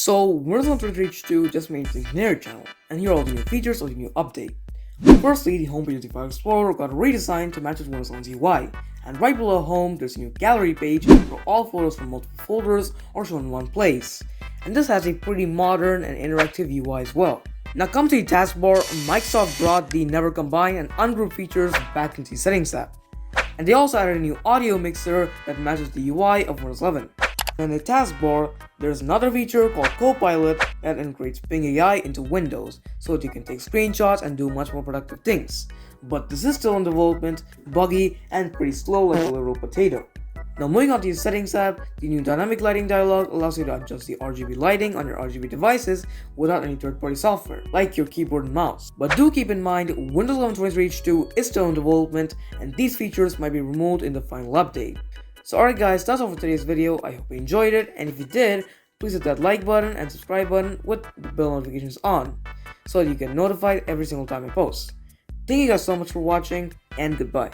So, Windows 11 2022 just made the Generic channel, and here are all the new features of the new update. Firstly, the homepage of the File Explorer got redesigned to match with Windows 11's UI, and right below home, there's a new gallery page where all photos from multiple folders are shown in one place. And this has a pretty modern and interactive UI as well. Now come to the taskbar, Microsoft brought the Never Combine and Ungroup features back into the Settings tab. And they also added a new audio mixer that matches the UI of Windows 11. In the taskbar, there's another feature called Copilot that integrates Bing AI into Windows, so that you can take screenshots and do much more productive things. But this is still in development, buggy, and pretty slow like a little potato. Now moving on to the Settings tab, the new Dynamic Lighting dialog allows you to adjust the RGB lighting on your RGB devices without any third-party software, like your keyboard and mouse. But do keep in mind, Windows 11 2022 is still in development, and these features might be removed in the final update. So alright guys, that's all for today's video. I hope you enjoyed it, and if you did, please hit that like button and subscribe button with the bell notifications on, so that you get notified every single time I post. Thank you guys so much for watching, and goodbye.